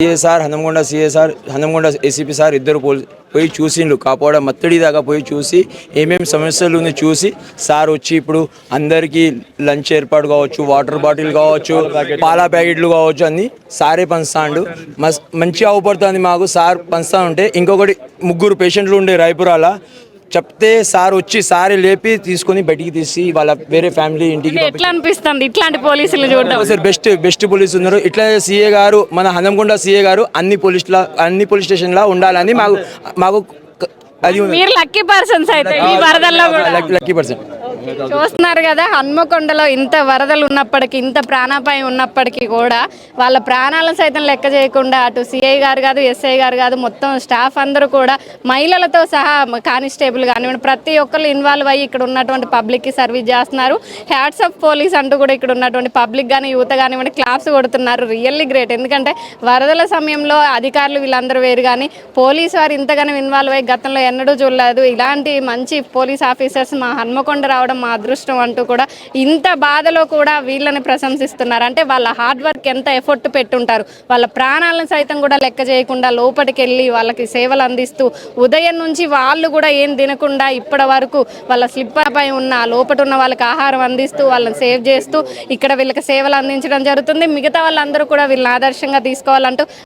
CSR హనంగొండ ACP sir ఇద్దరు పోయి చూసిండు కాపాడ మత్తడి దాకా పోయి చూసి ఏమేమి సమస్యలు ఉంది చూసి సార్ వచ్చి ఇప్పుడు అందరికీ లంచ్ ఏర్పాటు కావచ్చు, వాటర్ బాటిల్ కావచ్చు, పాల ప్యాకెట్లు కావచ్చు అన్ని సారే పంచుతాండు. మంచిగా అవపడుతుంది మాకు సార్ పంచుతా ఉంటే. ఇంకొకటి 3 పేషెంట్లు ఉండే రాయపురాల చెప్తే సార్ వచ్చి సారే లేపి తీసుకొని బయటికి తీసి వాళ్ళ వేరే ఫ్యామిలీ ఇంటికి. ఎట్లా అనిపిస్తుంది ఇట్లాంటి పోలీసులు చూడడం? సార్ బెస్ట్ పోలీసు ఉన్నారు. ఇట్లా సీఏ గారు, మన హనంగొండ సీఏ గారు అన్ని పోలీస్ స్టేషన్లా ఉండాలని మాకు అది మీరు లక్కీ పర్సన్స్ అయితే ఈ వరదల్లో కూడా. Lucky person. చూస్తున్నారు కదా, హన్మకొండలో ఇంత వరదలు ఉన్నప్పటికీ, ఇంత ప్రాణాపాయం ఉన్నప్పటికీ కూడా వాళ్ళ ప్రాణాలను సైతం లెక్క చేయకుండా అటు సిఐ గారు కాదు, ఎస్ఐ గారు కాదు, మొత్తం స్టాఫ్ అందరూ కూడా మహిళలతో సహా కానిస్టేబుల్ కానివ్వండి ప్రతి ఒక్కరు ఇన్వాల్వ్ అయ్యి ఇక్కడ ఉన్నటువంటి పబ్లిక్కి సర్వీస్ చేస్తున్నారు. హ్యాట్స్ ఆఫ్ పోలీస్ అంటూ కూడా ఇక్కడ ఉన్నటువంటి పబ్లిక్ కానీ యువత కానివ్వండి క్లాప్స్ కొడుతున్నారు. Really great. ఎందుకంటే వరదల సమయంలో అధికారులు వీళ్ళందరూ వేరు కానీ పోలీసు వారు ఇంతగానో ఇన్వాల్వ్ అయ్యి గతంలో ఎన్నడూ చూడలేదు. ఇలాంటి మంచి పోలీస్ ఆఫీసర్స్ మా హన్మకొండ రావడం మా అదృష్టం అంటూ కూడా ఇంత బాధలో కూడా వీళ్ళని ప్రశంసిస్తున్నారు. అంటే వాళ్ళ హార్డ్ వర్క్ ఎంత ఎఫర్ట్ పెట్టుంటారు. వాళ్ళ ప్రాణాలను సైతం కూడా లెక్క చేయకుండా లోపలికి వెళ్ళి వాళ్ళకి సేవలు అందిస్తూ ఉదయం నుంచి వాళ్ళు కూడా ఏం తినకుండా ఇప్పటి వరకు వాళ్ళ స్లిప్పర్పై ఉన్న లోపల ఉన్న వాళ్ళకి ఆహారం అందిస్తూ వాళ్ళని సేవ్ చేస్తూ ఇక్కడ వీళ్ళకి సేవలు అందించడం జరుగుతుంది. మిగతా వాళ్ళందరూ కూడా వీళ్ళని ఆదర్శంగా తీసుకోవాలంటూ